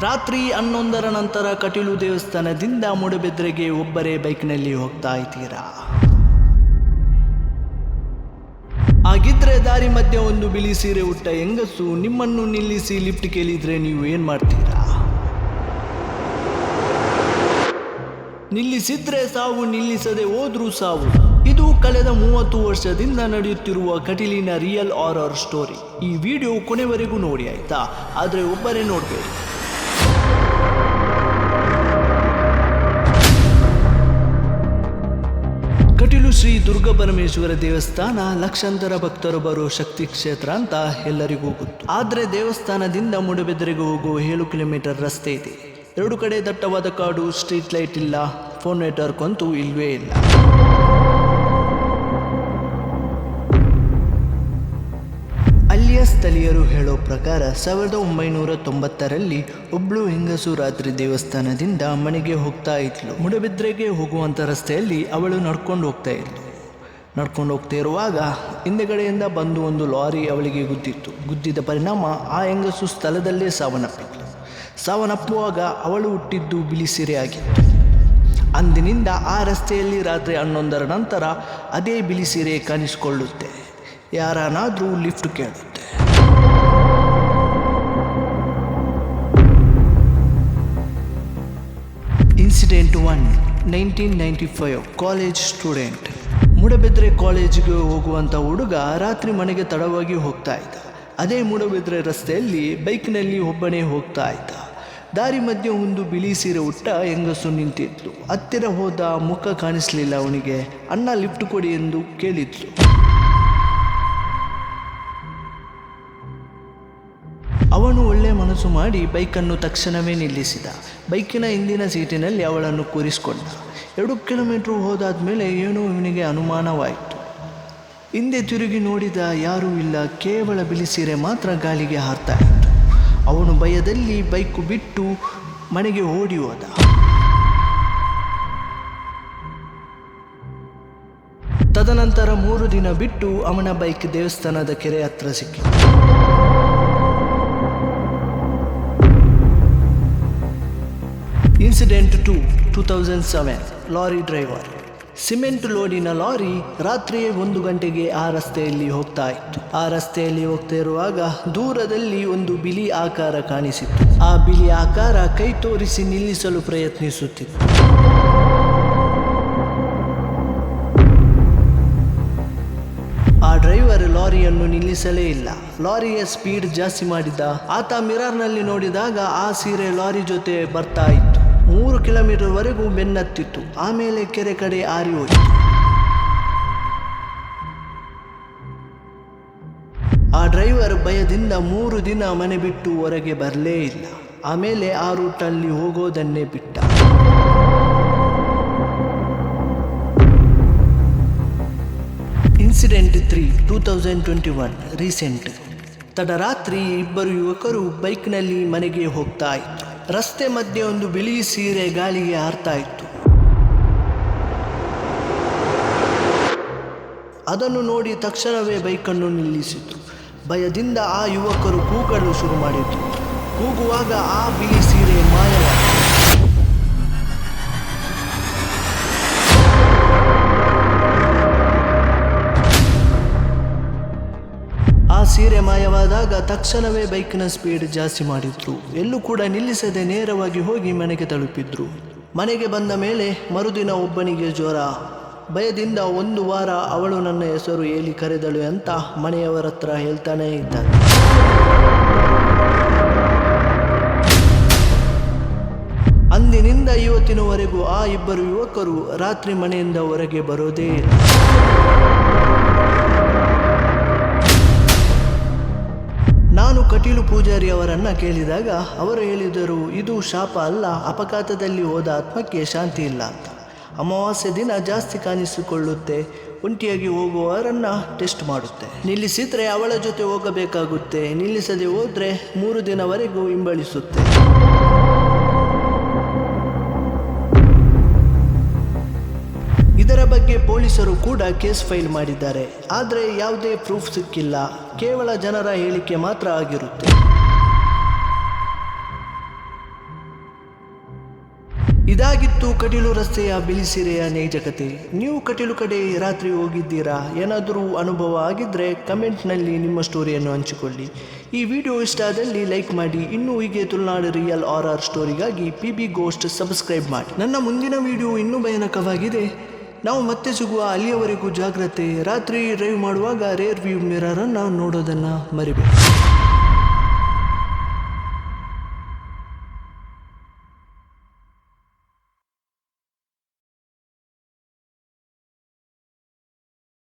ರಾತ್ರಿ 11ರ ನಂತರ ಕಟೀಲು ದೇವಸ್ಥಾನದಿಂದ ಮೂಡಬಿದ್ರೆಗೆ ಒಬ್ಬರೇ ಬೈಕ್ನಲ್ಲಿ ಹೋಗ್ತಾ ಇದ್ದೀರಾ? ಹಾಗಿದ್ರೆ ದಾರಿ ಮಧ್ಯೆ ಒಂದು ಬಿಳಿ ಸೀರೆ ಉಟ್ಟ ಹೆಂಗಸು ನಿಮ್ಮನ್ನು ನಿಲ್ಲಿಸಿ ಲಿಫ್ಟ್ ಕೇಳಿದ್ರೆ ನೀವು ಏನ್ ಮಾಡ್ತೀರಾ? ನಿಲ್ಲಿಸಿದ್ರೆ ಸಾವು, ನಿಲ್ಲಿಸದೆ ಹೋದ್ರೂ ಸಾವು. ಇದು ಕಳೆದ 30 ವರ್ಷದಿಂದ ನಡೆಯುತ್ತಿರುವ ಕಟೀಲಿನ ರಿಯಲ್ ಹಾರರ್ ಸ್ಟೋರಿ. ಈ ವಿಡಿಯೋ ಕೊನೆವರೆಗೂ ನೋಡಿ ಆಯ್ತಾ, ಆದ್ರೆ ಒಬ್ಬರೇ ನೋಡ್ಬೇಡಿ. ಕಟೀಲು ಶ್ರೀ ದುರ್ಗಾಪರಮೇಶ್ವರ ದೇವಸ್ಥಾನ ಲಕ್ಷಾಂತರ ಭಕ್ತರು ಬರೋ ಶಕ್ತಿ ಕ್ಷೇತ್ರ ಅಂತ ಎಲ್ಲರಿಗೂ ಗೊತ್ತು. ಆದ್ರೆ ದೇವಸ್ಥಾನದಿಂದ ಮೂಡಬಿದ್ರೆಗೆ ಹೋಗೋ 7 ಕಿಲೋಮೀಟರ್ ರಸ್ತೆ ಇದೆ. 2 ಕಡೆ ದಟ್ಟವಾದ ಕಾಡು, ಸ್ಟ್ರೀಟ್ ಲೈಟ್ ಇಲ್ಲ, ಫೋನ್ ನೆಟ್ವರ್ಕ್ ಅಂತೂ ಇಲ್ವೇ ಇಲ್ಲ. ಅಲ್ಲಿಯ ಸ್ಥಳೀಯರು ಹೇಳೋ ಪ್ರಕಾರ 1990ರಲ್ಲಿ ಒಬ್ಳು ಹೆಂಗಸು ರಾತ್ರಿ ದೇವಸ್ಥಾನದಿಂದ ಮನೆಗೆ ಹೋಗ್ತಾ ಇದ್ಲು. ಮೂಡಬಿದ್ರೆಗೆ ಹೋಗುವಂಥ ರಸ್ತೆಯಲ್ಲಿ ಅವಳು ನಡ್ಕೊಂಡು ಹೋಗ್ತಾ ಇರುವಾಗ ಹಿಂದೆಗಡೆಯಿಂದ ಬಂದು ಒಂದು ಲಾರಿ ಅವಳಿಗೆ ಗುದ್ದಿದ ಪರಿಣಾಮ ಆ ಹೆಂಗಸು ಸ್ಥಳದಲ್ಲೇ ಸಾವನ್ನಪ್ಪುವಾಗ ಅವಳು ಹುಟ್ಟಿದ್ದು ಬಿಳಿ ಸೀರೆ ಆಗಿತ್ತು. ಅಂದಿನಿಂದ ಆ ರಸ್ತೆಯಲ್ಲಿ ರಾತ್ರಿ 11ರ ನಂತರ ಅದೇ ಬಿಳಿ ಸೀರೆ ಕಾಣಿಸಿಕೊಳ್ಳುತ್ತೆ. ಯಾರನ್ನಾದ್ರೂ ಲಿಫ್ಟ್ ಕೇಳುತ್ತೆ. ಇನ್ಸಿಡೆಂಟ್ 1, 1995. College student. ಮೂಡಬಿದ್ರೆ ಕಾಲೇಜಿಗೆ ಹೋಗುವಂಥ ಹುಡುಗ ರಾತ್ರಿ ಮನೆಗೆ ತಡವಾಗಿ ಹೋಗ್ತಾ ಇದ್ದ. ಅದೇ ಮೂಡಬಿದ್ರೆ ರಸ್ತೆಯಲ್ಲಿ ಬೈಕ್ನಲ್ಲಿ ಒಬ್ಬನೇ ಹೋಗ್ತಾ ಇದ್ದ. ದಾರಿ ಮಧ್ಯೆ ಒಂದು ಬಿಳಿ ಸೀರೆ ಉಟ್ಟ ಹೆಂಗಸು ನಿಂತಿದ್ಲು. ಹತ್ತಿರ ಹೋದ, ಮುಖ ಕಾಣಿಸ್ಲಿಲ್ಲ ಅವನಿಗೆ. ಅಣ್ಣ ಲಿಫ್ಟ್ ಕೊಡಿ ಎಂದು ಕೇಳಿದ್ಲು. ಅವನು ಒಳ್ಳೆ ಮನಸ್ಸು ಮಾಡಿ ಬೈಕನ್ನು ತಕ್ಷಣವೇ ನಿಲ್ಲಿಸಿದ. ಬೈಕಿನ ಹಿಂದಿನ ಸೀಟಿನಲ್ಲಿ ಅವಳನ್ನು ಕೂರಿಸಿಕೊಂಡ. 2 ಕಿಲೋಮೀಟರ್ ಹೋದಾದ್ಮೇಲೆ ಏನೋ ಇವನಿಗೆ ಅನುಮಾನವಾಯಿತು. ಹಿಂದೆ ತಿರುಗಿ ನೋಡಿದ, ಯಾರೂ ಇಲ್ಲ, ಕೇವಲ ಬಿಳಿ ಸೀರೆ ಮಾತ್ರ ಗಾಳಿಗೆ ಹಾರ್ತಾ ಇತ್ತು. ಅವನು ಭಯದಲ್ಲಿ ಬೈಕು ಬಿಟ್ಟು ಮನೆಗೆ ಓಡಿ ಹೋದ. ತದನಂತರ 3 ದಿನ ಬಿಟ್ಟು ಅವನ ಬೈಕ್ ದೇವಸ್ಥಾನದ ಕೆರೆ ಹತ್ರ ಸಿಕ್ಕಿತು. ಇನ್ಸಿಡೆಂಟ್ 2, 2007. Lorry driver. ಸಿಮೆಂಟ್ ಲೋಡಿನ ಲಾರಿ ರಾತ್ರಿ 1 ಗಂಟೆಗೆ ಆ ರಸ್ತೆಯಲ್ಲಿ ಹೋಗ್ತಾ ಇತ್ತು. ಆ ರಸ್ತೆಯಲ್ಲಿ ಹೋಗ್ತಾ ಇರುವಾಗ ದೂರದಲ್ಲಿ ಒಂದು ಬಿಳಿ ಆಕಾರ ಕಾಣಿಸಿತ್ತು. ಆ ಬಿಳಿ ಆಕಾರ ಕೈ ತೋರಿಸಿ ನಿಲ್ಲಿಸಲು ಪ್ರಯತ್ನಿಸುತ್ತಿತ್ತು. ಆ ಡ್ರೈವರ್ ಲಾರಿಯನ್ನು ನಿಲ್ಲಿಸಲೇ ಇಲ್ಲ. ಲಾರಿಯ ಸ್ಪೀಡ್ ಜಾಸ್ತಿ ಮಾಡಿದ. ಆತ ಮಿರರ್ನಲ್ಲಿ ನೋಡಿದಾಗ ಆ ಸೀರೆ ಲಾರಿ ಜೊತೆ ಬರ್ತಾ ಇತ್ತು. 3 ಕಿಲೋಮೀಟರ್ ವರೆಗೂ ಬೆನ್ನತ್ತಿತ್ತು. ಆಮೇಲೆ ಕೆರೆ ಕಡೆ ಹಾರಿ ಹೋಯಿತು. ಆ ಡ್ರೈವರ್ ಭಯದಿಂದ 3 ದಿನ ಮನೆ ಬಿಟ್ಟು ಹೊರಗೆ ಬರಲೇ ಇಲ್ಲ. ಆಮೇಲೆ ಆ ರೂಟಲ್ಲಿ ಹೋಗೋದನ್ನೇ ಬಿಟ್ಟ. ಇನ್ಸಿಡೆಂಟ್ 3, 2021. ರೀಸೆಂಟ್. ತಡರಾತ್ರಿ 2 ಯುವಕರು ಬೈಕ್ನಲ್ಲಿ ಮನೆಗೆ ಹೋಗ್ತಾ ಇತ್ತು. ರಸ್ತೆ ಮಧ್ಯೆ ಒಂದು ಬಿಳಿ ಸೀರೆ ಗಾಳಿಗೆ ಹಾರ್ತಾ ಇತ್ತು. ಅದನ್ನು ನೋಡಿ ತಕ್ಷಣವೇ ಬೈಕನ್ನು ನಿಲ್ಲಿಸಿತು. ಭಯದಿಂದ ಆ ಯುವಕರು ಕೂಗಲು ಶುರು ಮಾಡಿದ್ರು. ಕೂಗುವಾಗ ಆ ಬಿಳಿ ಸೀರೆ ಮಾಯವಾಯಿತು. ಆ ಸೀರೆ ಮಾಯವಾದಾಗ ತಕ್ಷಣವೇ ಬೈಕ್ನ ಸ್ಪೀಡ್ ಜಾಸ್ತಿ ಮಾಡಿದ್ರು. ಎಲ್ಲೂ ಕೂಡ ನಿಲ್ಲಿಸದೆ ನೇರವಾಗಿ ಹೋಗಿ ಮನೆಗೆ ತಲುಪಿದ್ರು. ಮನೆಗೆ ಬಂದ ಮೇಲೆ ಮರುದಿನ ಒಬ್ಬನಿಗೆ ಜ್ವರ. ಭಯದಿಂದ 1 ವಾರ ಅವಳು ನನ್ನ ಹೆಸರು ಹೇಳಿ ಕರೆದಳು ಅಂತ ಮನೆಯವರ ಹತ್ರ ಹೇಳ್ತಾನೆ ಇದ್ದ. ಅಂದಿನಿಂದ ಇವತ್ತಿನವರೆಗೂ ಆ 2 ಯುವಕರು ರಾತ್ರಿ ಮನೆಯಿಂದ ಹೊರಗೆ ಬರೋದೇ ಇಲ್ಲ. ನಾನು ಕಟೀಲು ಪೂಜಾರಿ ಅವರನ್ನು ಕೇಳಿದಾಗ ಅವರು ಹೇಳಿದರು, ಇದು ಶಾಪ ಅಲ್ಲ, ಅಪಘಾತದಲ್ಲಿ ಹೋದ ಆತ್ಮಕ್ಕೆ ಶಾಂತಿ ಇಲ್ಲ ಅಂತ. ಅಮಾವಾಸ್ಯೆ ದಿನ ಜಾಸ್ತಿ ಕಾಣಿಸಿಕೊಳ್ಳುತ್ತೆ. ಒಂಟಿಯಾಗಿ ಹೋಗುವವರನ್ನು ಟೆಸ್ಟ್ ಮಾಡುತ್ತೆ. ನಿಲ್ಲಿಸಿದ್ರೆ ಅವಳ ಜೊತೆ ಹೋಗಬೇಕಾಗುತ್ತೆ. ನಿಲ್ಲಿಸದೆ ಹೋದರೆ 3 ದಿನವರೆಗೂ ಹಿಂಬಳಿಸುತ್ತೆ. ಇದರ ಬಗ್ಗೆ ಪೊಲೀಸರು ಕೂಡ ಕೇಸ್ ಫೈಲ್ ಮಾಡಿದ್ದಾರೆ. ಆದರೆ ಯಾವುದೇ ಪ್ರೂಫ್ ಸಿಕ್ಕಿಲ್ಲ. ಕೇವಲ ಜನರ ಹೇಳಿಕೆ ಮಾತ್ರ ಆಗಿರುತ್ತೆ. ಇದಾಗಿತ್ತು ಕಟೀಲು ರಸ್ತೆಯ ಬಿಳಿಸಿರೆಯ ನೈಜ ಕತೆ. ನೀವು ಕಟೀಲು ಕಡೆ ರಾತ್ರಿ ಹೋಗಿದ್ದೀರಾ? ಏನಾದರೂ ಅನುಭವ ಆಗಿದ್ದರೆ ಕಮೆಂಟ್ನಲ್ಲಿ ನಿಮ್ಮ ಸ್ಟೋರಿಯನ್ನು ಹಂಚಿಕೊಳ್ಳಿ. ಈ ವಿಡಿಯೋ ಇಷ್ಟ ಆದಲ್ಲಿ ಲೈಕ್ ಮಾಡಿ. ಇನ್ನೂ ಹೀಗೆ ತುಳುನಾಡು ರಿಯಲ್ ಆರ್ ಸ್ಟೋರಿಗಾಗಿ PB ಗೋಸ್ಟ್ ಸಬ್ಸ್ಕ್ರೈಬ್ ಮಾಡಿ. ನನ್ನ ಮುಂದಿನ ವಿಡಿಯೋ ಇನ್ನೂ ಭಯಾನಕವಾಗಿದೆ. ನಾವು ಮತ್ತೆ ಸಿಗುವ, ಅಲ್ಲಿಯವರೆಗೂ ಜಾಗ್ರತೆ. ರಾತ್ರಿ ಡ್ರೈವ್ ಮಾಡುವಾಗ ರೇರ್ ವ್ಯೂ ಮಿರರನ್ನು ನೋಡೋದನ್ನು ಮರಿಬೇಡಿ.